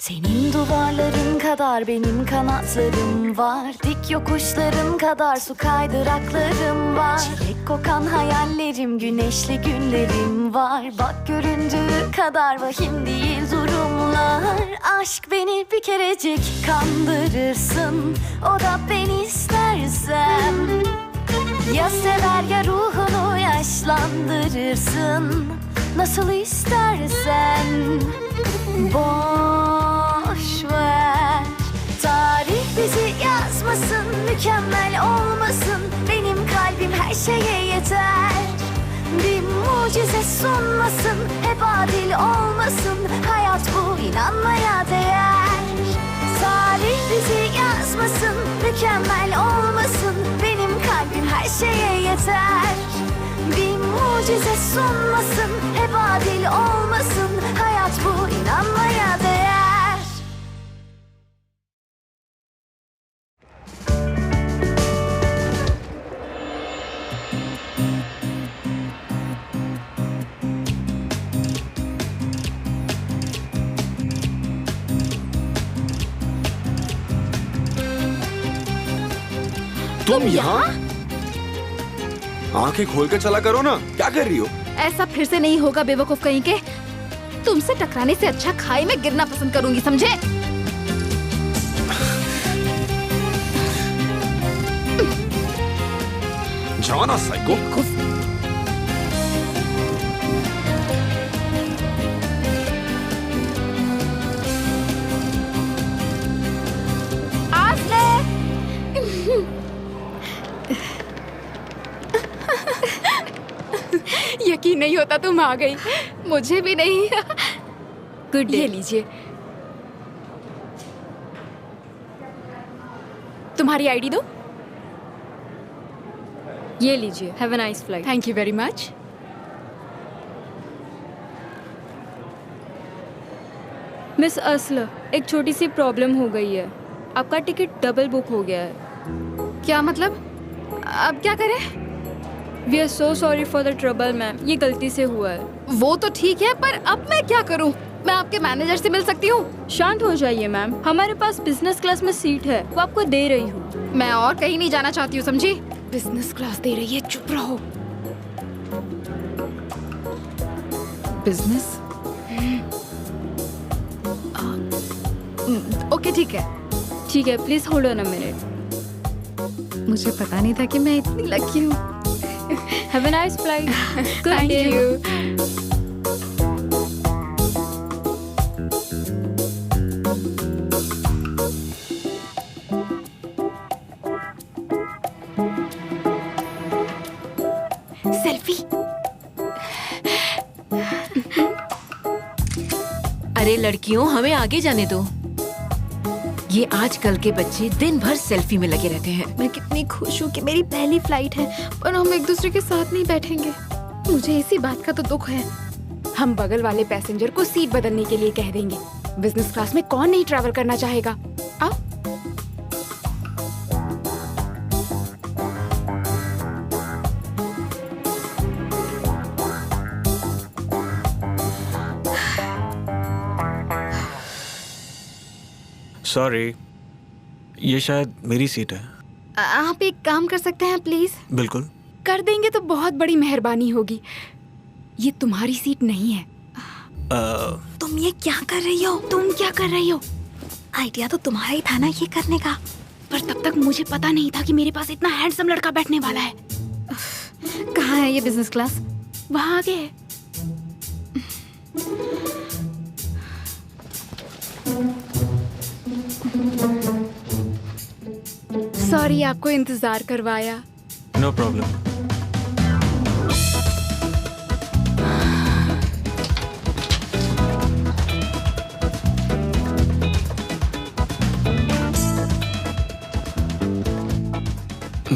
Senin duvarların kadar benim kanatlarım var. Dik yokuşların kadar su kaydıraklarım var. Çilek kokan hayallerim, güneşli günlerim var. Bak göründüğü kadar vahim değil durumlar. Aşk beni bir kerecik kandırırsın, o da beni istersem. Ya sever ya ruhunu yaşlandırırsın, nasıl istersen. Boş ver, tarih bizi yazmasın, mükemmel olmasın. Benim kalbim her şeye yeter. Bir mucize sunmasın, hep adil olmasın. Hayat bu, inanmaya değer. Tarih bizi yazmasın, mükemmel olmasın. Benim kalbim her şeye yeter. Bir mucize sunmasın, hep adil olmasın. Hayat bu, inanmaya değer. तुम यहाँ? आंखें खोल कर चला करो ना, क्या कर रही हो? ऐसा फिर से नहीं होगा बेवकूफ कहीं के। तुमसे टकराने से अच्छा खाई में गिरना पसंद करूंगी, समझे? जाना साइको। यकीन नहीं होता तुम आ गई। मुझे भी नहीं। Good day. ये लीजिए, तुम्हारी आईडी दो। ये लीजिए, have a nice flight. Thank you very much. Miss असलर, एक छोटी सी प्रॉब्लम हो गई है। आपका टिकट डबल बुक हो गया है। क्या मतलब? अब क्या करें? We are so sorry for the trouble ma'am, ये गलती से हुआ है। वो तो ठीक है, पर अब मैं क्या करूं? मैं आपके मैनेजर से मिल सकती हूँ? शांत हो जाइए मैम, हमारे पास बिजनेस क्लास में सीट है, वो आपको दे रही हूँ। मैं और कहीं नहीं जाना चाहती हूँ, समझी? बिजनेस क्लास दे रही है, चुप रहो। बिजनेस? ओके ठीक है। ठीक है, please hold on a minute. मुझे पता नहीं था कि मैं इतनी लकी हूँ। Have a nice flight. Thank you. Selfie. अरे लड़कियों, हमें आगे जाने दो। ये आजकल के बच्चे दिन भर सेल्फी में लगे रहते हैं। मैं कितनी खुश हूँ कि मेरी पहली फ्लाइट है, पर हम एक दूसरे के साथ नहीं बैठेंगे। मुझे इसी बात का तो दुख है। हम बगल वाले पैसेंजर को सीट बदलने के लिए कह देंगे। बिजनेस क्लास में कौन नहीं ट्रैवल करना चाहेगा? आओ। सॉरी, ये शायद मेरी सीट है। आप एक काम कर सकते हैं प्लीज? बिल्कुल। कर देंगे तो बहुत बड़ी मेहरबानी होगी। ये तुम्हारी सीट नहीं है। तुम ये क्या कर रही हो? तुम क्या कर रही हो? आइडिया तो तुम्हारा ही था ना ये करने का, पर तब तक मुझे पता नहीं था कि मेरे पास इतना हैंडसम लड़का बैठने वाला है। कहाँ है ये बिजनेस क्लास? वहाँ आगे है। सॉरी आपको इंतजार करवाया। No problem.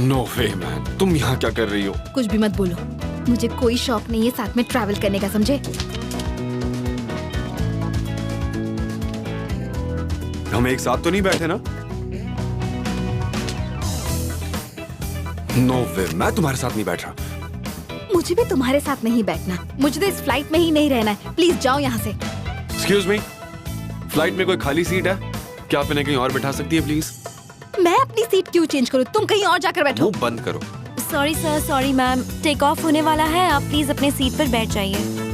No way man, तुम यहाँ क्या कर रही हो? कुछ भी मत बोलो, मुझे कोई शौक नहीं है साथ में ट्रैवल करने का, समझे? हम एक साथ तो नहीं बैठे ना? नो वे, मैं तुम्हारे साथ नहीं बैठ रहा। मुझे भी तुम्हारे साथ नहीं बैठना। मुझे तो इस फ्लाइट में ही नहीं रहना है। प्लीज जाओ यहाँ से। एक्सक्यूज मी, फ्लाइट में कोई खाली सीट है क्या? आप इन्हें कहीं और बैठा सकती है प्लीज? मैं अपनी सीट क्यों चेंज करूँ? तुम कहीं और जाकर बैठो। मुंह बंद करो। Sorry sir, sorry ma'am, take off होने वाला है, आप प्लीज अपने सीट पर बैठ जाइए।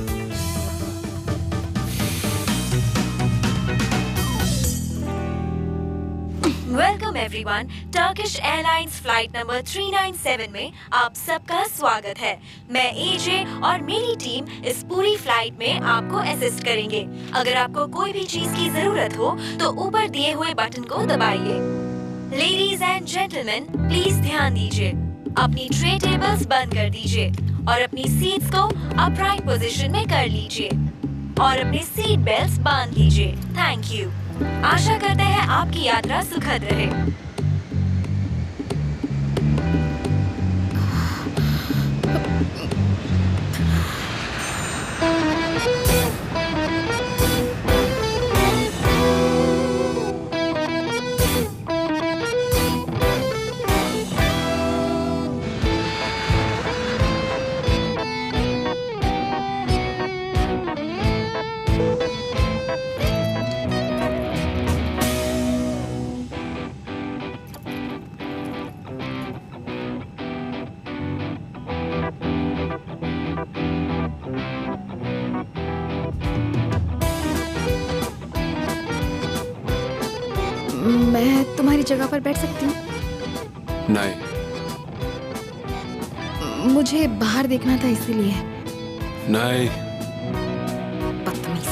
Welcome everyone, Turkish airlines flight number 397 में आप सबका स्वागत है। मैं एजे और मेरी टीम इस पूरी फ्लाइट में आपको असिस्ट करेंगे। अगर आपको कोई भी चीज की जरूरत हो तो ऊपर दिए हुए बटन को दबाइए। लेडीज एंड जेंटलमैन, प्लीज ध्यान दीजिए, अपनी ट्रे टेबल्स बंद कर दीजिए और अपनी सीट्स को अपराइट पोजीशन में कर लीजिए और अपने सीट बेल्ट्स बांध लीजिए। Thank you. आशा करते हैं आपकी यात्रा सुखद रहे। मैं तुम्हारी जगह पर बैठ सकती हूँ? नहीं। मुझे बाहर देखना था इसीलिए। नहीं। बदतमीज।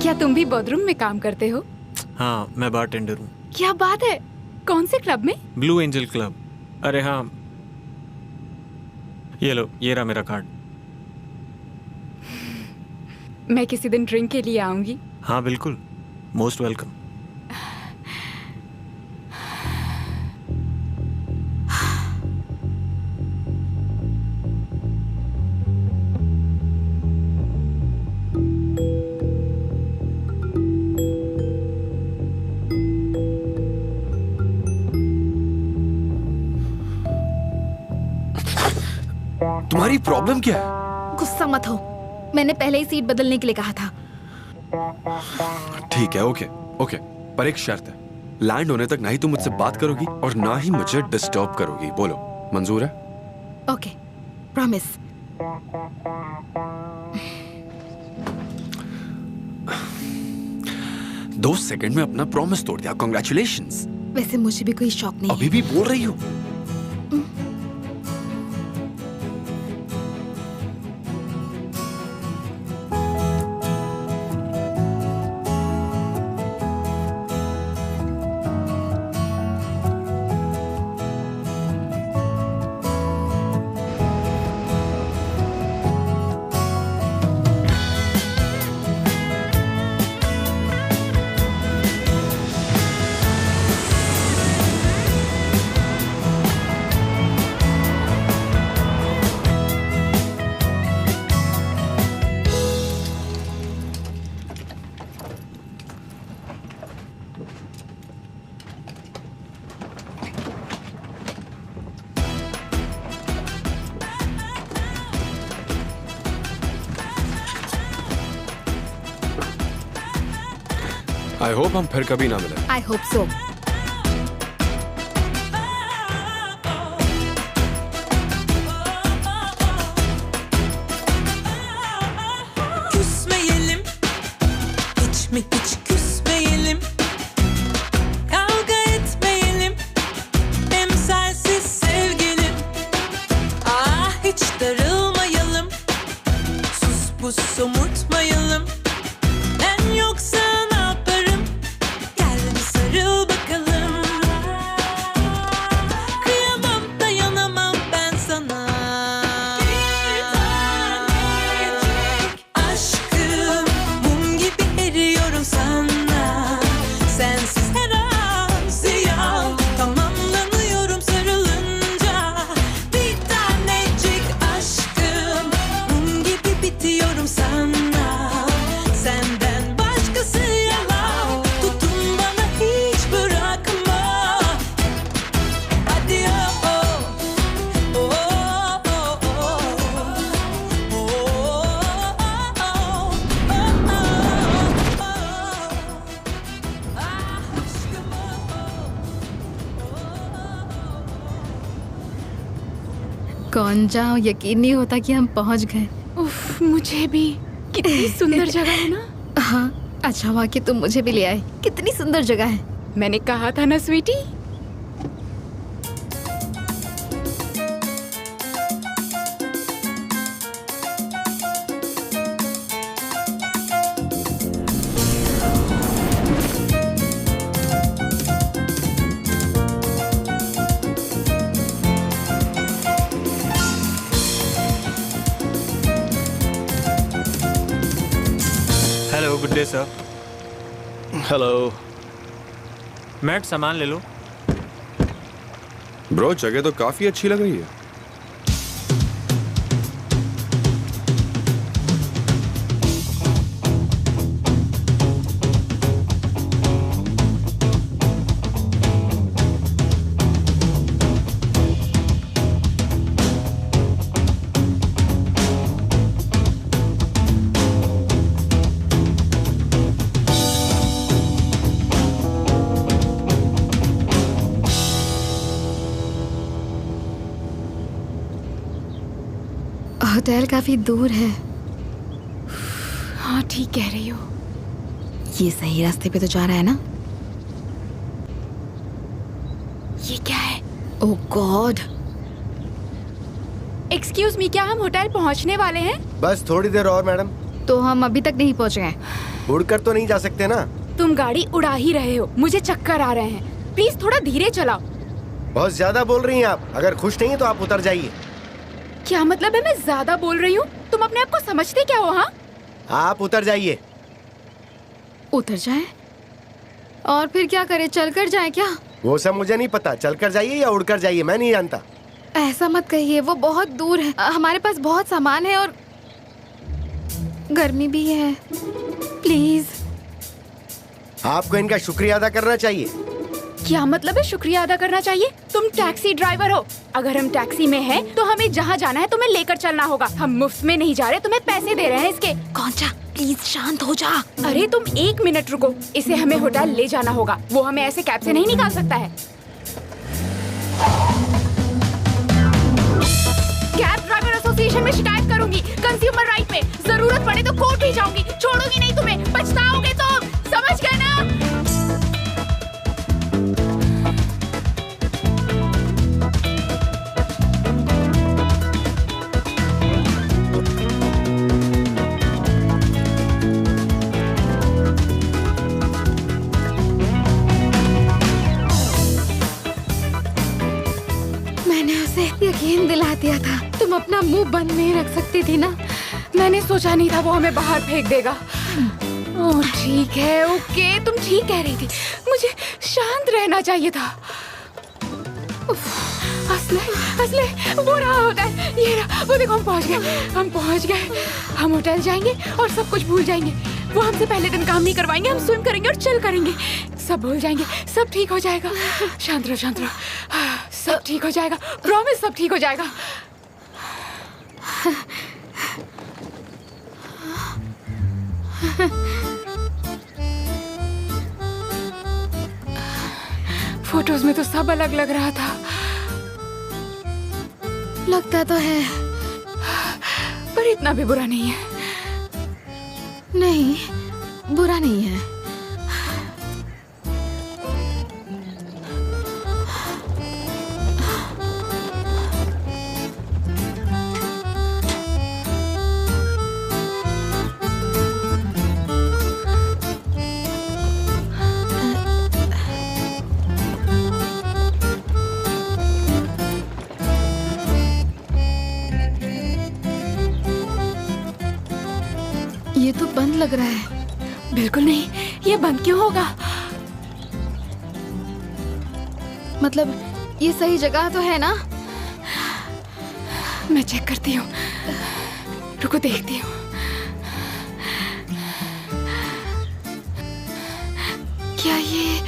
क्या तुम भी बाथरूम में काम करते हो? हाँ, मैं बारटेंडर हूँ। क्या बात है, कौन से क्लब में? Blue angel club. अरे हाँ, ये लो, ये रहा मेरा कार्ड। मैं किसी दिन ड्रिंक के लिए आऊंगी। हाँ बिल्कुल, मोस्ट वेलकम। तुम्हारी प्रॉब्लम क्या है? गुस्सा मत हो, मैंने पहले ही सीट बदलने के लिए कहा था। ठीक है, ओके ओके, पर एक शर्त है, लैंड होने तक ना ही तुम मुझसे बात करोगी और ना ही मुझे डिस्टर्ब करोगी। बोलो, मंजूर है? Okay, promise. 2 सेकंड में अपना प्रॉमिस तोड़ दिया, कांग्रेचुलेशंस। वैसे मुझे भी कोई शौक नहीं। अभी भी बोल रही हो? आई होप हम फिर कभी ना मिलें। I hope so. Küsmeyelim, hiç mi hiç küsmeyelim, kavga etmeyelim, hem sensiz sevgilim. Ah hiç darılmayalım, sus pus somurtmayalım. Ben yoksa ne yaparım? Gel bir sarıl bakalım. कौन जाओ, यकीन नहीं होता कि हम पहुंच गए। उफ, मुझे भी। कितनी सुंदर जगह है ना। हाँ, अच्छा हुआ कि तुम मुझे भी ले आए। कितनी सुंदर जगह है। मैंने कहा था ना sweetie. Hello, good day sir. Hello. Matt, सामान ले लो। ब्रो, जगह तो काफी अच्छी लग रही है। होटल काफी दूर है। हाँ, ठीक कह रही हो। ये सही रास्ते पे तो जा रहा है ना? ये क्या है? ओह गॉड। एक्सक्यूज मी, क्या हम होटल पहुंचने वाले हैं? बस थोड़ी देर और मैडम। तो हम अभी तक नहीं पहुंच गए। उड़कर तो नहीं जा सकते ना। तुम गाड़ी उड़ा ही रहे हो, मुझे चक्कर आ रहे हैं। प्लीज थोड़ा धीरे चलाओ। बहुत ज्यादा बोल रही हैं आप। अगर खुश नहीं है तो आप उतर जाइए। क्या मतलब है मैं ज्यादा बोल रही हूँ? तुम अपने आप को समझते क्या हो? हाँ, आप उतर जाइए। उतर जाए और फिर क्या करे? चलकर जाए क्या? वो सब मुझे नहीं पता। चलकर जाइए या उड़कर जाइए, मैं नहीं जानता। ऐसा मत कहिए, वो बहुत दूर है। हमारे पास बहुत सामान है और गर्मी भी है। प्लीज। आपको इनका शुक्रिया अदा करना चाहिए। क्या मतलब है शुक्रिया अदा करना चाहिए? तुम टैक्सी ड्राइवर हो। अगर हम टैक्सी में हैं, तो हमें जहाँ जाना है तुम्हें लेकर चलना होगा। हम मुफ्त में नहीं जा रहे, तुम्हें पैसे दे रहे हैं इसके। कौन सा? प्लीज शांत हो जा। अरे तुम 1 मिनट रुको, इसे हमें होटल ले जाना होगा। वो हमें ऐसे कैब से नहीं निकाल सकता है। कैब ड्राइवर एसोसिएशन में शिकायत करूंगी। कंज्यूमर राइट में जरूरत पड़े तो कोर्ट भी जाऊंगी। छोड़ूंगी नहीं तुम्हें, पछताओगे तुम। समझ गए ना? यकीन दिला दिया था। तुम अपना मुंह बंद नहीं रख सकती थी ना? मैंने सोचा नहीं था वो हमें बाहर फेंक देगा। ओह ठीक है, ओके, तुम ठीक कह रही थी। मुझे शांत रहना चाहिए था। असले वो रहा होटल। ये रहा, वो देखो हम पहुंच गए। हम होटल जाएंगे और सब कुछ भूल जाएंगे। वो हमसे पहले दिन काम नहीं करवाएंगे। हम स्विम करेंगे और चिल करेंगे। सब भूल जाएंगे, सब ठीक हो जाएगा। शांत रहो। सब ठीक हो जाएगा, प्रॉमिस, सब ठीक हो जाएगा। फोटोज में तो सब अलग लग रहा था। लगता तो है, पर इतना भी बुरा नहीं है। नहीं, बुरा नहीं है। ये तो बंद लग रहा है। बिल्कुल नहीं, ये बंद क्यों होगा? मतलब ये सही जगह तो है ना? मैं चेक करती हूँ, रुको देखती हूँ। क्या ये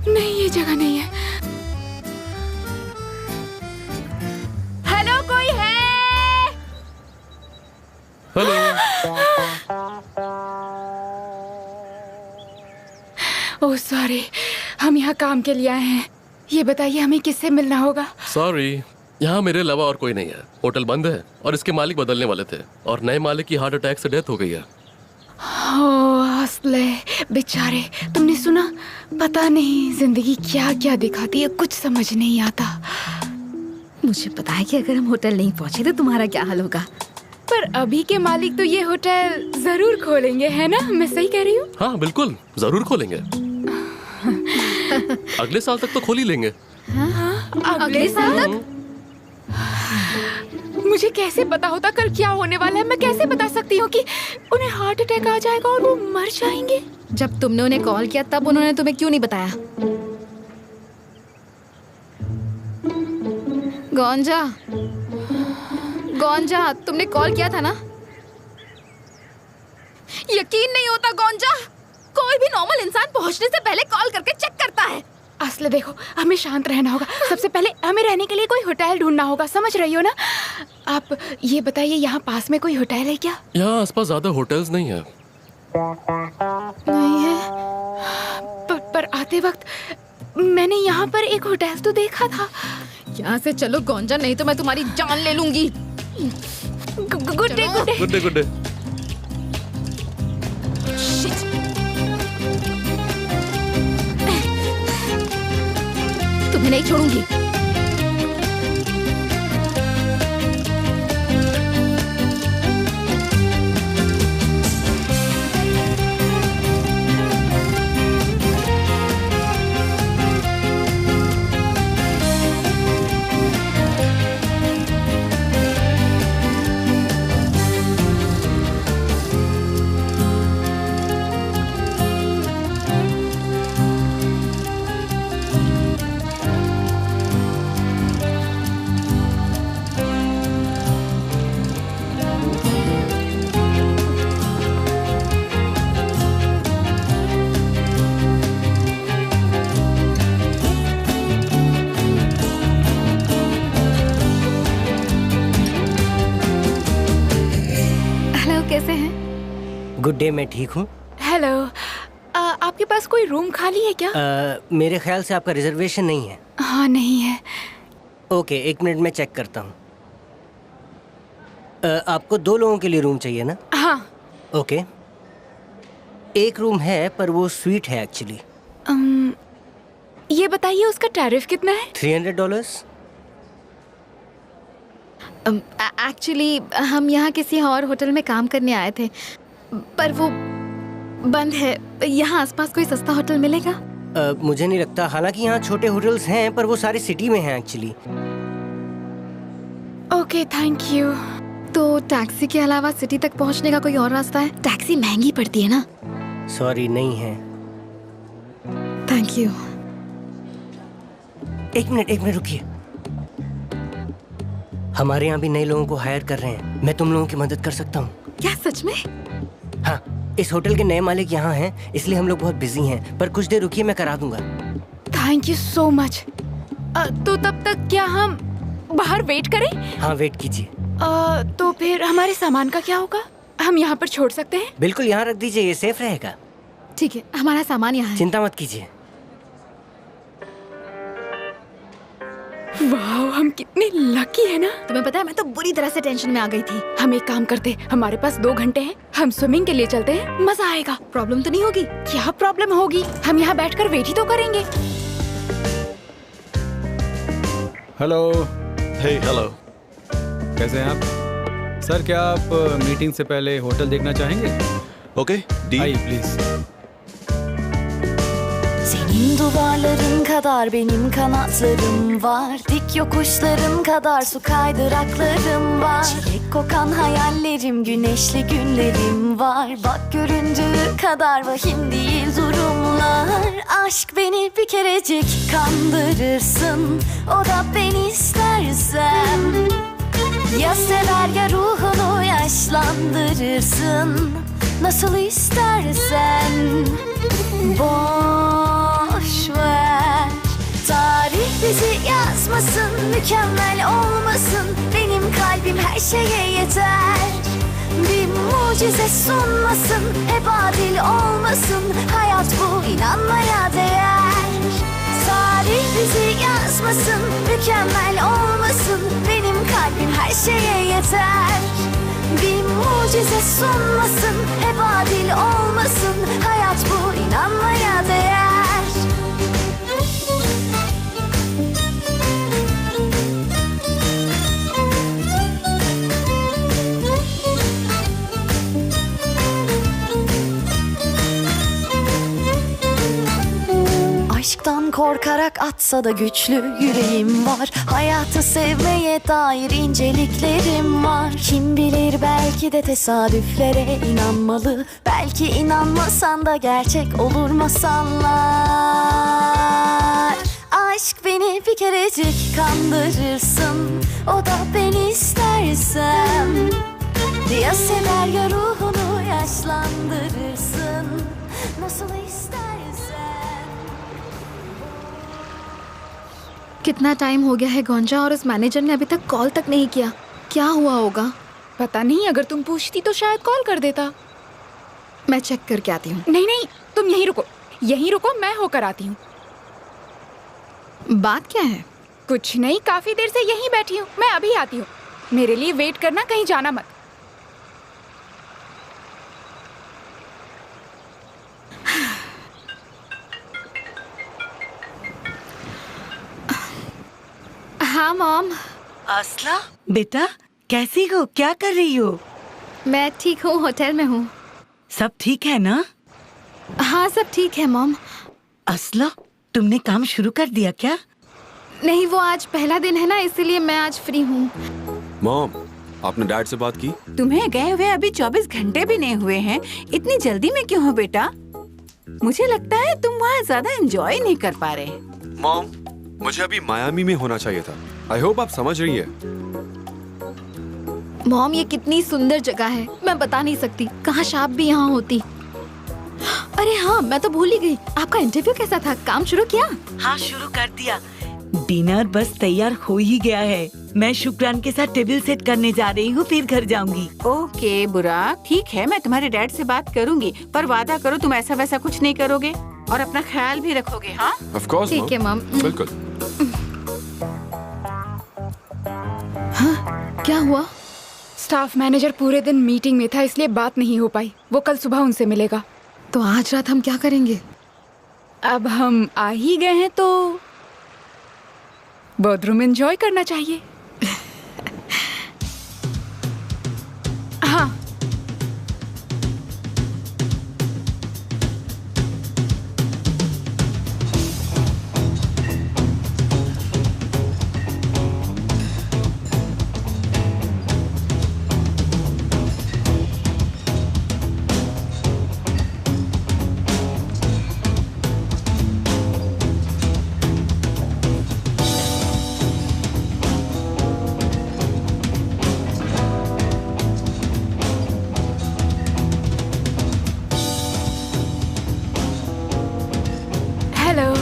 नहीं, ये जगह नहीं है। हेलो, कोई है? हेलो। ओह सॉरी, हम यहाँ काम के लिए आए हैं। ये बताइए हमें किससे मिलना होगा? सॉरी, यहाँ मेरे अलावा और कोई नहीं है। होटल बंद है और इसके मालिक बदलने वाले थे और नए मालिक की हार्ट अटैक से डेथ हो गई है। असले बेचारे, तुमने सुना? पता नहीं जिंदगी क्या क्या दिखाती है, कुछ समझ नहीं आता। मुझे पता है कि अगर हम होटल नहीं पहुंचे तो तुम्हारा क्या हाल होगा। पर अभी के मालिक तो ये होटल जरूर खोलेंगे, है ना? मैं सही कह रही हूँ? हाँ बिल्कुल, जरूर खोलेंगे। अगले साल तक तो खोल ही लेंगे। अगले साल तक? मुझे कैसे पता होता कल क्या होने वाला है? मैं कैसे बता सकती हूँ कि उन्हें हार्ट अटैक आ जाएगा और वो मर जाएंगे? जब तुमने उन्हें कॉल किया तब उन्होंने तुम्हें क्यों नहीं बताया? गौंजा, गौंजा, तुमने कॉल किया था ना? यकीन नहीं होता गौंजा, कोई भी नॉर्मल इंसान पहुंचने से पहले कॉल करके चेक करता है। असले देखो, हमें शांत रहना होगा। सबसे पहले हमें रहने के लिए कोई होटल ढूंढना होगा, समझ रही हो ना? आप ये बताइए, यहाँ पास में कोई होटल है क्या? यहाँ आसपास ज्यादा होटल्स नहीं है। नहीं है, पर आते वक्त मैंने यहाँ पर एक होटल तो देखा था। यहाँ से चलो गौंजा, नहीं तो मैं तुम्हारी जान ले लूंगी। Good day, good day. Good day, good day. तुम्हें नहीं छोड़ूंगी। गुड डे, मैं ठीक हूँ। हेलो, आपके पास कोई रूम खाली है क्या? मेरे ख्याल से आपका रिजर्वेशन नहीं है। हाँ, नहीं है। ओके, एक मिनट में चेक करता हूँ। आपको 2 लोगों के लिए रूम चाहिए ना? हाँ। ओके, एक रूम है पर वो स्वीट है एक्चुअली। ये बताइए उसका टैरिफ कितना है? $300। एक्चुअली हम यहाँ किसी और होटल में काम करने आए थे, पर वो बंद है। यहाँ आसपास कोई सस्ता होटल मिलेगा? मुझे नहीं लगता, हालांकि यहाँ छोटे होटल्स हैं पर वो सारी सिटी में हैं एक्चुअली। Okay, thank you. तो टैक्सी के अलावा सिटी तक पहुँचने का कोई और रास्ता है? टैक्सी महंगी पड़ती है ना? सॉरी, नहीं है। Thank you. एक मिनट रुकिए। हमारे यहाँ भी नए लोगों को हायर कर रहे हैं, मैं तुम लोगों की मदद कर सकता हूँ। क्या सच में? हाँ, इस होटल के नए मालिक यहाँ हैं, इसलिए हम लोग बहुत बिजी हैं, पर कुछ देर रुकिए, मैं करा दूंगा। Thank you so much. तो तब तक क्या हम बाहर वेट करें? हाँ, वेट कीजिए। तो फिर हमारे सामान का क्या होगा? हम यहाँ पर छोड़ सकते हैं? बिल्कुल, यहाँ रख दीजिए, ये सेफ रहेगा। ठीक है, हमारा सामान यहाँ है। चिंता मत कीजिए। वाह, हम कितने लकी है ना। तुम्हें पता है, मैं तो बुरी तरह से टेंशन में आ गई थी। हम एक काम करते, हमारे पास 2 घंटे हैं, हम स्विमिंग के लिए चलते हैं, मजा आएगा। प्रॉब्लम तो नहीं होगी? क्या प्रॉब्लम होगी, हम यहाँ बैठकर वेट ही तो करेंगे। हेलो। हे, हेलो। कैसे हैं आप? सर, क्या आप मीटिंग से पहले होटल देखना चाहेंगे? ओके, आइए please. Senin duvarların kadar benim kanatlarım var. Dik yokuşların kadar su kaydıraklarım var. Çilek kokan hayallerim, güneşli günlerim var. Bak göründüğü kadar vahim değil durumlar. Aşk beni bir kerecik kandırırsın, o da ben istersem. Ya sever ya ruhunu yaşlandırırsın, nasıl istersen. Boş ver, tarih bizi yazmasın, mükemmel olmasın. Benim kalbim her şeye yeter. Bir mucize sunmasın, hep adil olmasın. Hayat bu, inanmaya değer. Tarih bizi yazmasın. susmasın, mükemmel olmasın. Benim kalbim her şeye yeter. Bir mucize sunmasın, hep adil olmasın. Hayat bu, inanmaya değer. Aşktan korkarak atsa da güçlü yüreğim var. Hayatı sevmeye dair inceliklerim var. Kim bilir, belki de tesadüflere inanmalı. Belki inanmasan da gerçek olur masallar. Aşk beni bir kerecik kandırırsın, o da ben istersem. Ya sever ya ruhunu yaşlandırırsın, nasıl istersen. कितना time हो गया है गोंजा और उस manager ने अभी तक call तक नहीं किया। क्या हुआ होगा? पता नहीं, अगर तुम पूछती तो शायद कॉल कर देता। मैं चेक करके आती हूँ। नहीं नहीं, तुम यहीं रुको, मैं होकर आती हूँ। बात क्या है? कुछ नहीं, काफी देर से यहीं बैठी हूँ, मैं अभी आती हूँ। मेरे लिए वेट करना, कहीं जाना मत। हाँ मॉम। असला बेटा, कैसी हो? क्या कर रही हो? मैं ठीक हूँ, होटल में हूँ। सब ठीक है ना? हाँ सब ठीक है मॉम। असला, तुमने काम शुरू कर दिया क्या? नहीं, वो आज पहला दिन है ना, इसीलिए मैं आज फ्री हूँ। मॉम, आपने डैड से बात की? तुम्हें गए हुए अभी 24 घंटे भी नहीं हुए हैं, इतनी जल्दी में क्यों हो बेटा? मुझे लगता है तुम वहाँ ज्यादा एंजॉय नहीं कर पा रहे। मॉम, मुझे अभी मायामी में होना चाहिए था। आई होप आप समझ रही है। मॉम, ये कितनी सुंदर जगह है, मैं बता नहीं सकती। काश आप भी यहाँ होती। अरे हाँ, मैं तो भूल ही गई, आपका इंटरव्यू कैसा था? काम शुरू किया? हाँ, शुरू कर दिया। डिनर बस तैयार हो ही गया है। मैं शुक्रान के साथ टेबल सेट करने जा रही हूँ, फिर घर जाऊंगी। ओके बुरा, ठीक है, मैं तुम्हारे डैड से बात करूंगी, पर वादा करो तुम ऐसा वैसा कुछ नहीं करोगे और अपना ख्याल भी रखोगे। हाँ ऑफ कोर्स ठीक है मॉम। बिल्कुल। हाँ, क्या हुआ? स्टाफ मैनेजर पूरे दिन मीटिंग में था, इसलिए बात नहीं हो पाई। वो कल सुबह उनसे मिलेगा। तो आज रात हम क्या करेंगे? अब हम आ ही गए हैं तो बाथरूम एंजॉय करना चाहिए। हाँ, हेलो।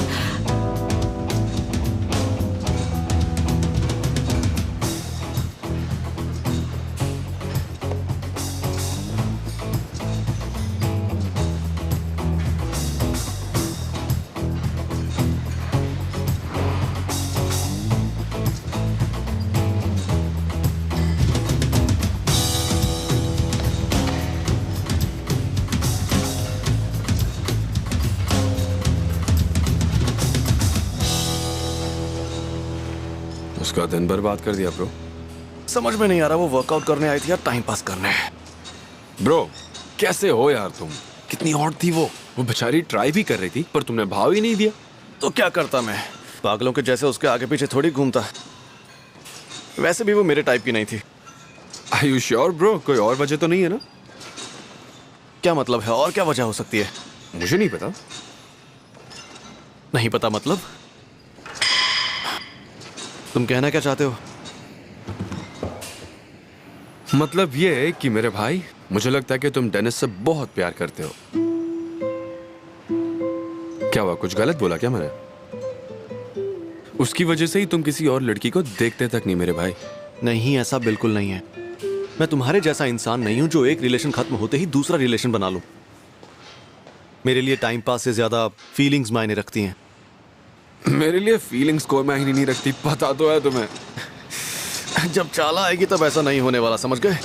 उसका दिन भर बात कर दिया ब्रो। समझ में नहीं आ रहा, वो वर्कआउट करने आई थी या टाइम पास करने? ब्रो कैसे हो यार तुम? कितनी हॉट थी वो बेचारी ट्राई भी कर रही थी, पर तुमने भाव ही नहीं दिया। तो क्या करता मैं, पागलों के जैसे उसके आगे पीछे थोड़ी घूमता। वैसे भी वो मेरे टाइप की नहीं थी। Are you sure bro? कोई और वजह तो नहीं है ना? क्या मतलब है, और क्या वजह हो सकती है? मुझे नहीं पता। नहीं पता मतलब? तुम कहना क्या चाहते हो? मतलब ये है कि मेरे भाई, मुझे लगता है कि तुम डेनिस से बहुत प्यार करते हो। क्या हुआ, कुछ गलत बोला क्या मैंने? उसकी वजह से ही तुम किसी और लड़की को देखते तक नहीं मेरे भाई। नहीं, ऐसा बिल्कुल नहीं है। मैं तुम्हारे जैसा इंसान नहीं हूं जो एक रिलेशन खत्म होते ही दूसरा रिलेशन बना लूं। मेरे लिए टाइम पास से ज्यादा फीलिंग्स मायने रखती हैं। मेरे लिए फीलिंग्स कोई मायने नहीं रखती, पता तो है तुम्हें। जब चाला आएगी तब ऐसा नहीं होने वाला, समझ गए?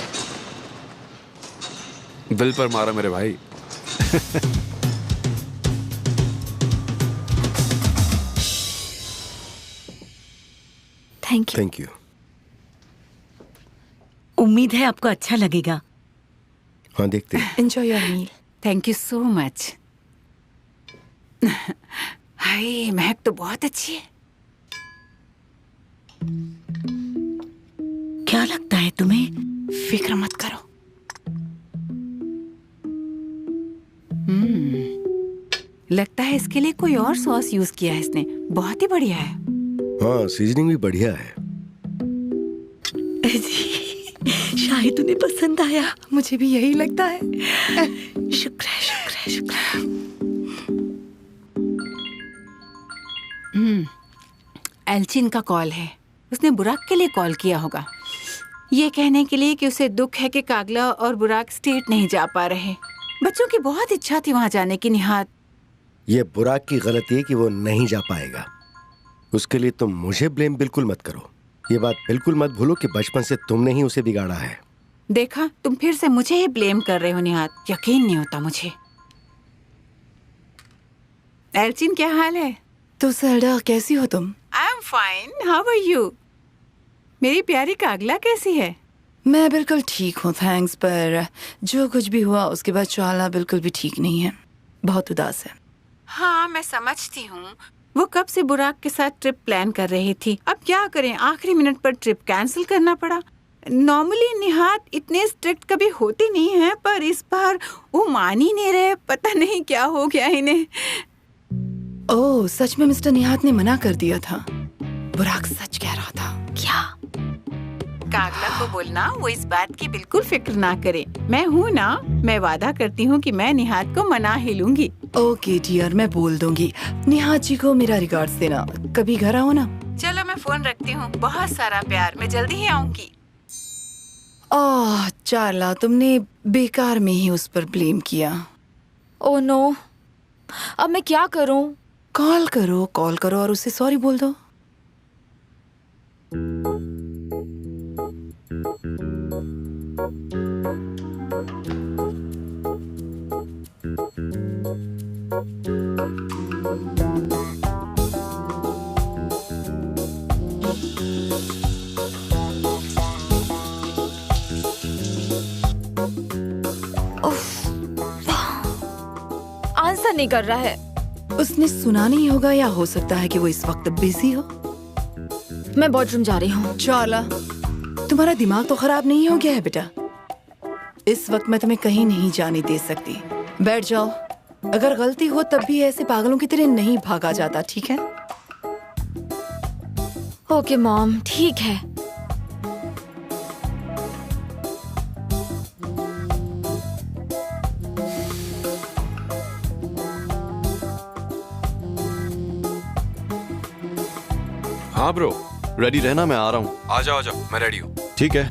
दिल पर मारा मेरे भाई। Thank you. Thank you. उम्मीद है आपको अच्छा लगेगा। हाँ, देखते हैं। Enjoy your meal. Thank you so much. Hi, Mehak तो बहुत अच्छी है। क्या लगता है तुम्हें? फिक्र मत करो। लगता है इसके लिए कोई और सॉस यूज किया है इसने। बहुत ही बढ़िया है। हाँ, सीजनिंग भी बढ़िया है। शायद उन्हें पसंद आया। मुझे भी यही लगता है। शुक्र है, शुक्र है, शुक्र है। एल्चिन का कॉल है। उसने बुराक के लिए कॉल किया होगा, ये कहने के लिए कि उसे दुख है कि कागला और बुराक स्टेट नहीं जा पा रहे। बच्चों की बहुत इच्छा थी वहाँ जाने की। निहात, ये बुराक की गलती है कि वो नहीं जा पाएगा। उसके लिए तुम मुझे ब्लेम बिल्कुल मत करो। ये बात बिल्कुल मत भूलो कि बचपन से तुमने ही उसे बिगाड़ा है। देखा, तुम फिर से मुझे ही ब्लेम कर रहे हो निहात। यकीन नहीं होता मुझे। एल्चिन, क्या हाल है? तो सेल्डा, कैसी हो तुम? I am fine, how are you? मेरी प्यारी कागला कैसी है? मैं बिल्कुल ठीक हूँ, थैंक्स। पर जो कुछ भी हुआ उसके बाद चाला बिल्कुल भी ठीक नहीं है, बहुत उदास है। हाँ, मैं समझती हूँ। वो कब से बुराक के साथ ट्रिप प्लान कर रही थी। अब क्या करें, आखिरी मिनट पर ट्रिप कैंसिल करना पड़ा। नॉर्मली निहात इतने स्ट्रिक्ट कभी होती नहीं है, पर इस बार वो मान ही नहीं रहे। पता नहीं क्या हो गया इन्हें। ओह, सच में मिस्टर निहात ने मना कर दिया था। बुराक सच कह रहा था। क्या? कागला को बोलना वो इस बात की बिल्कुल फिक्र ना करे। मैं हूँ ना, मैं वादा करती हूँ कि मैं निहात को मना ही लूंगी। ओके डियर, मैं बोल दूंगी। निहात जी को मेरा रिगार्ड्स देना। कभी घर आओ ना। चलो, मैं फोन रखती हूँ। बहुत सारा प्यार, मैं जल्दी ही आऊंगी। ओह चाला, तुमने बेकार में ही उस पर ब्लेम किया। ओह नो, अब मैं क्या करूं? कॉल करो और उसे सॉरी बोल दो। आंसर नहीं कर रहा है। उसने सुना नहीं होगा, या हो सकता है कि वो इस वक्त बिजी हो। मैं वॉशरूम जा रही हूँ। चाला, तुम्हारा दिमाग तो खराब नहीं हो गया है बेटा? इस वक्त मैं तुम्हें कहीं नहीं जाने दे सकती। बैठ जाओ। अगर गलती हो तब भी ऐसे पागलों की तरह नहीं भागा जाता, ठीक है? ओके मॉम, ठीक है। हाँ ब्रो, रेडी रहना, मैं आ रहा हूँ। आ जाओ, मैं रेडी हूँ। ठीक है।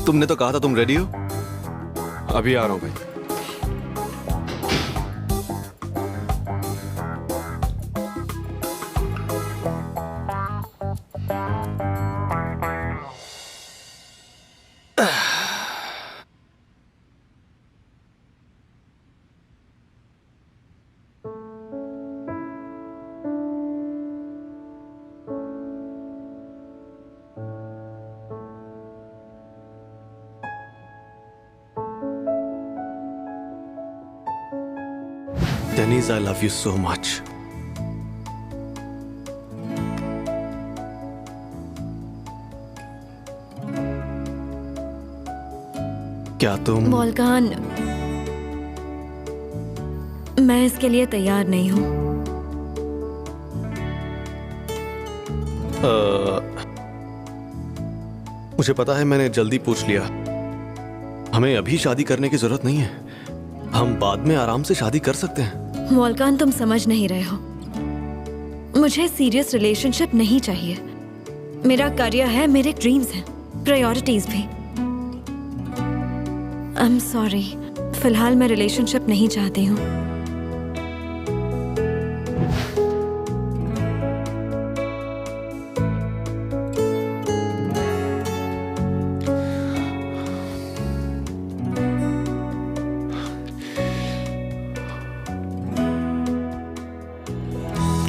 तुमने तो कहा था तुम रेडी हो। अभी आ रहा हूँ भाई। Denise, I love you so much. क्या तुम? वोल्कान, मैं इसके लिए तैयार नहीं हूँ। मुझे पता है, मैंने जल्दी पूछ लिया। हमें अभी शादी करने की जरूरत नहीं है। हम बाद में आराम से शादी कर सकते हैं। वोल्कान, तुम समझ नहीं रहे हो। मुझे सीरियस रिलेशनशिप नहीं चाहिए। मेरा करियर है, मेरे ड्रीम्स हैं, प्रायोरिटीज भी। आई एम सॉरी, फिलहाल मैं रिलेशनशिप नहीं चाहती हूँ।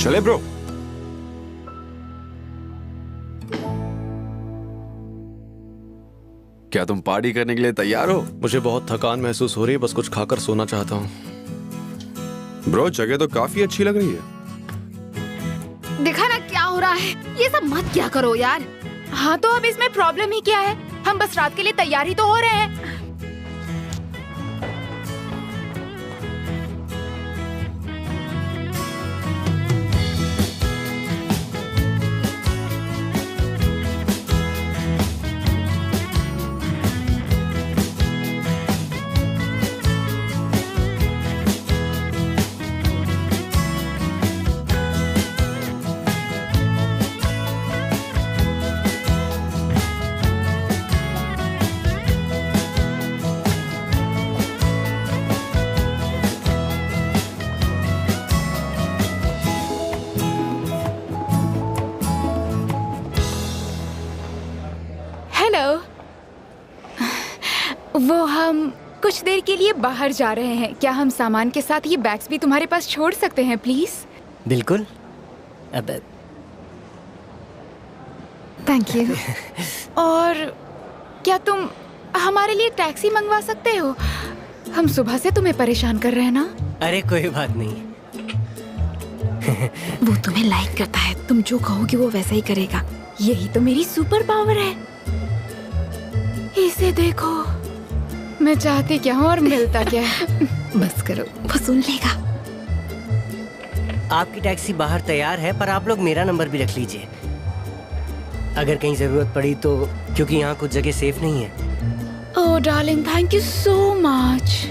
चले ब्रो। क्या तुम पार्टी करने के लिए तैयार हो? मुझे बहुत थकान महसूस हो रही है, बस कुछ खाकर सोना चाहता हूँ। ब्रो जगह तो काफी अच्छी लग रही है। देखा ना क्या हो रहा है, ये सब मत क्या करो यार। हाँ तो अब इसमें प्रॉब्लम ही क्या है, हम बस रात के लिए तैयार ही तो हो रहे हैं। वो हम कुछ देर के लिए बाहर जा रहे हैं, क्या हम सामान के साथ ये बैग्स भी तुम्हारे पास छोड़ सकते हैं प्लीज? बिल्कुल। अब थैंक यू। और क्या तुम हमारे लिए टैक्सी मंगवा सकते हो? हम सुबह से तुम्हें परेशान कर रहे हैं ना। अरे कोई बात नहीं। वो तुम्हें लाइक करता है, तुम जो कहोगे वो वैसा ही करेगा। यही तो मेरी सुपर पावर है। इसे देखो, मैं चाहती क्या हूँ और मिलता क्या है। बस करो, वो सुन लेगा। आपकी टैक्सी बाहर तैयार है, पर आप लोग मेरा नंबर भी रख लीजिए अगर कहीं जरूरत पड़ी तो, क्योंकि यहाँ कुछ जगह सेफ नहीं है। Oh darling, thank you so much.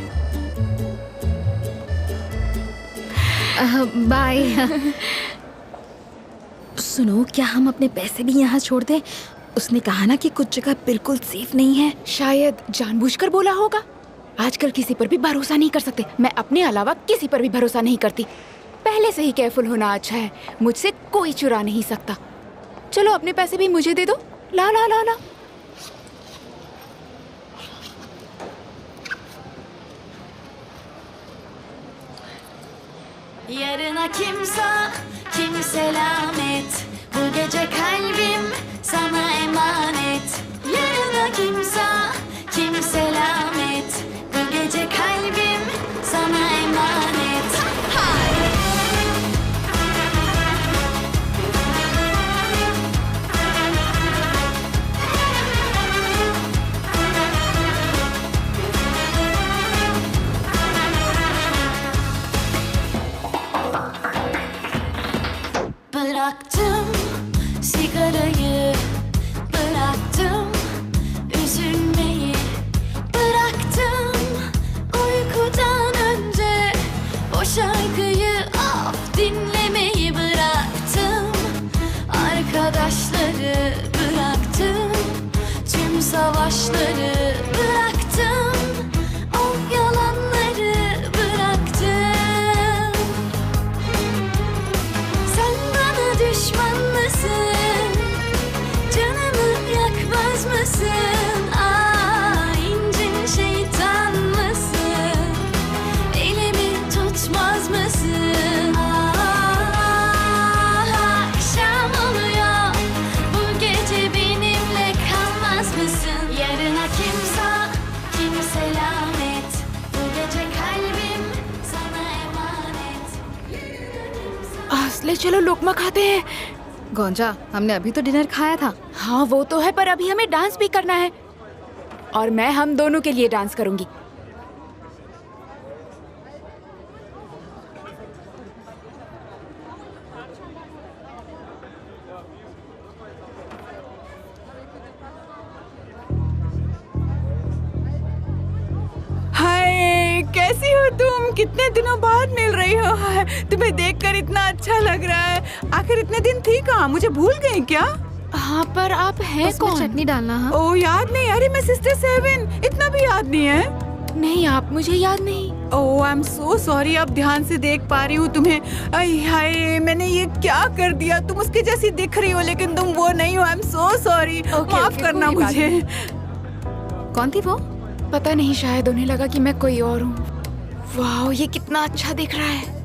Bye. सुनो, क्या हम अपने पैसे भी यहाँ छोड़ दें? उसने कहा ना कि कुछ जगह बिल्कुल सेफ नहीं है। शायद जानबूझकर बोला होगा। आजकल किसी पर भी भरोसा नहीं कर सकते। मैं अपने अलावा किसी पर भी भरोसा नहीं करती। पहले से ही केयरफुल होना अच्छा है। मुझसे कोई चुरा नहीं सकता। चलो अपने पैसे भी मुझे दे दो। ला ला ला ला। Yarına kimse lanet. Bu gece kalbim sana emanet. Yarına kimse lanet. Bu gece kalbim sana emanet. Bıraktım sigarayı, bıraktım üzülmeyi, bıraktım uykudan önce o şarkıyı dinlemeyi, bıraktım arkadaşları, bıraktım tüm savaşları, bıraktım o yalanları, bıraktım. Sen bana düşman mısın? Canımı yakmaz mısın? İncin şeytan mısın? Elimi tutmaz mısın? Akşam oluyor, bu gece benimle kalmaz mısın? Yarına kimse lanet. Bu gece kalbim sana emanet. ले चलो लोकमा खाते हैं। गोंजा, हमने अभी तो dinner खाया था। हाँ वो तो है, पर अभी हमें डांस भी करना है। और मैं हम दोनों के लिए डांस करूंगी। हाय, कैसी हो तुम? कितने दिनों बाद मिल रही हो। हाय, तुम्हें देखकर इतना अच्छा लग रहा है। आखिर इतने दिन थी कहाँ? मुझे भूल गई क्या? हाँ, पर आप हैं उसमें कौन? चटनी डालना। हाँ ओ याद नहीं, अरे मैं सिस्टर 7, इतना भी याद नहीं है। नहीं, आप मुझे याद नहीं। ओह आई एम सो सॉरी, अब ध्यान से देख पा रही हूँ तुम्हें। अय हाय, मैंने ये क्या कर दिया। तुम उसके जैसी दिख रही हो लेकिन तुम वो नहीं हो। आई एम सो सॉरी, माफ करना मुझे। कौन थी वो? पता नहीं, शायद उन्हें लगा कि मैं कोई और हूँ। वाह, ये कितना अच्छा दिख रहा है।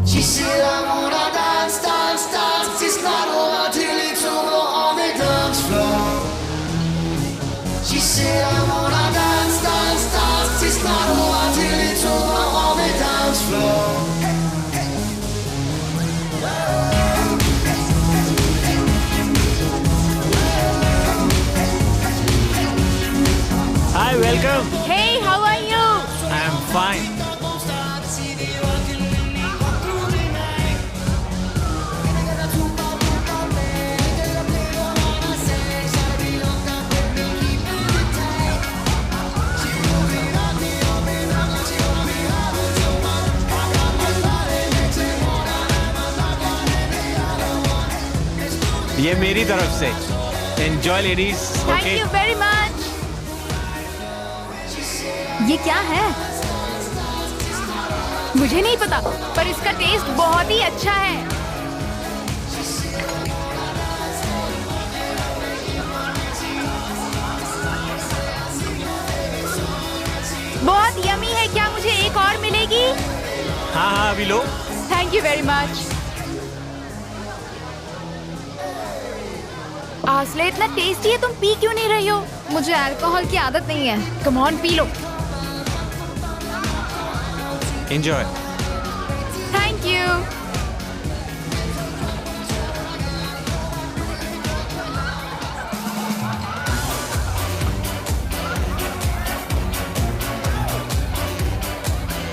She said I wanna dance, dance, dance. It's not over till it's over on the dance floor. She said I wanna dance, dance, dance. It's not over till it's over on the dance floor. Hi, welcome. Hey, how are you? I'm fine. ये मेरी तरफ से enjoy ladies. Thank you very much. ये क्या है? मुझे नहीं पता, पर इसका टेस्ट बहुत ही अच्छा है। बहुत यमी है। क्या मुझे एक और मिलेगी? हाँ हाँ, अभी लो। Thank you very much. आसले, इतना टेस्टी है, तुम पी क्यों नहीं रही हो? मुझे अल्कोहल की आदत नहीं है। Come on, P low. Enjoy. Thank you.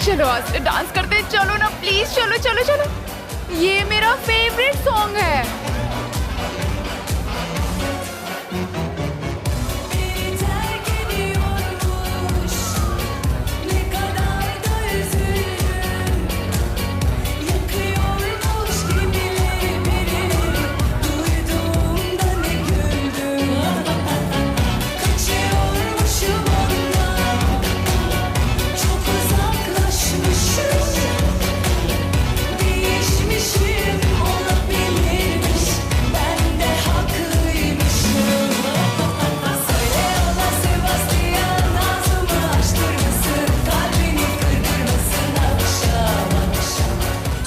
चलो आसले, डांस करते हैं। चलो ना प्लीज, चलो चलो चलो। ये मेरा फेवरेट सॉन्ग है।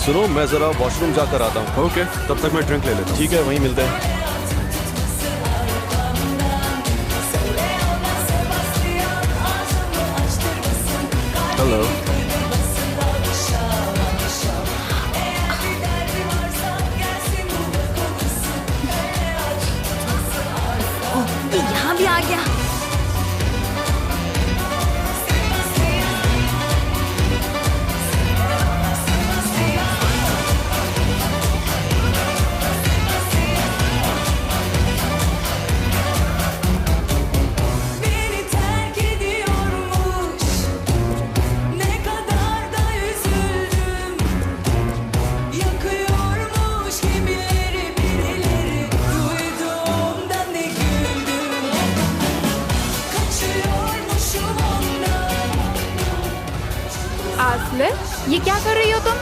सुनो, मैं जरा वॉशरूम जाकर आता हूँ। ओके, तब तक मैं ड्रिंक ले लेता हूँ। ठीक है, वहीं मिलते हैं। हेलो। यहाँ भी आ गया। आसले, ये क्या कर रही हो तुम?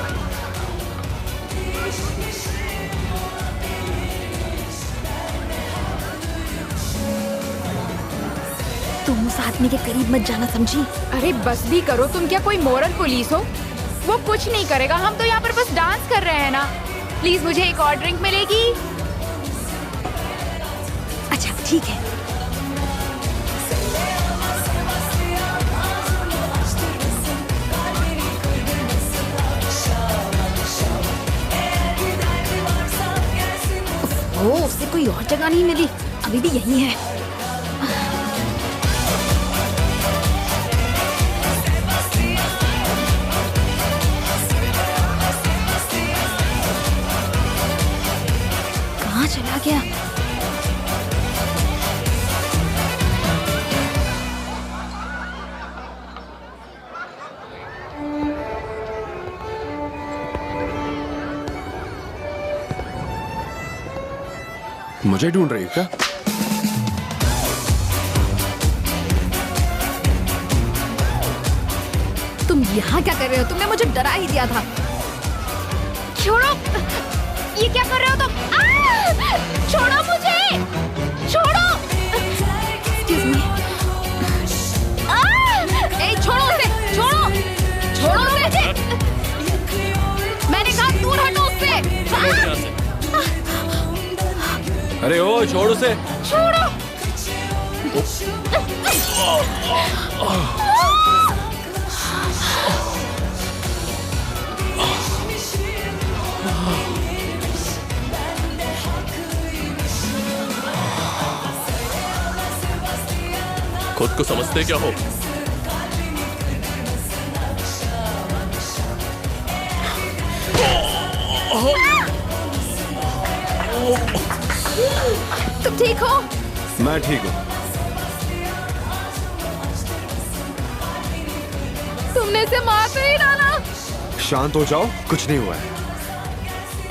तुम उस आदमी के करीब मत जाना, समझी? अरे बस भी करो, तुम क्या कोई मोरल पुलिस हो? वो कुछ नहीं करेगा, हम तो यहाँ पर बस डांस कर रहे हैं ना। प्लीज मुझे एक और ड्रिंक मिलेगी? अच्छा ठीक है। उससे कोई और जगह नहीं मिली, अभी भी यही है। मुझे ढूंढ रही है क्या? तुम यहाँ क्या कर रहे हो? तुमने मुझे डरा ही दिया था। छोड़ो, ये क्या कर रहे हो तुम? छोड़ो मुझे, छोड़ो। Excuse me. ए, छोड़ो उसे, छोड़ो, छोड़ो उसे। मैंने कहा दूर हटो उससे। अरे ओ, छोड़ उसे। छोड़ो। खुद को समझते क्या हो? तुम ठीक हो? मैं ठीक हूँ। तुमने इसे मार तो नहीं डाला? शांत हो जाओ, कुछ नहीं हुआ है।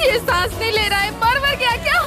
ये सांस नहीं ले रहा है, मर गया क्या?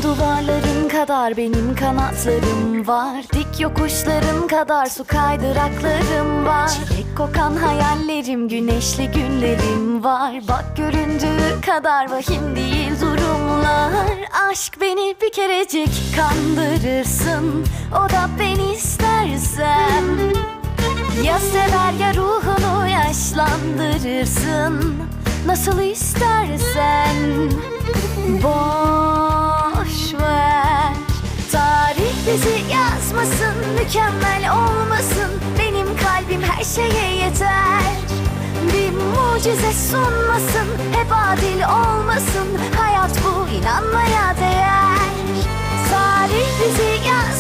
Duvarların kadar benim kanatlarım var. Dik yokuşların kadar su kaydıraklarım var. Çilek kokan hayallerim, güneşli günlerim var. Bak göründüğü kadar vahim değil durumlar. Aşk beni bir kerecik kandırırsın, o da ben istersem. Ya sever ya ruhunu yaşlandırırsın, nasıl istersen. Boş ver, tarih bizi yazmasın, mükemmel olmasın. Benim kalbim her şeye yeter. Bir mucize sunmasın, hep adil olmasın. Hayat bu, inanmaya değer. Tarih bizi yazmasın,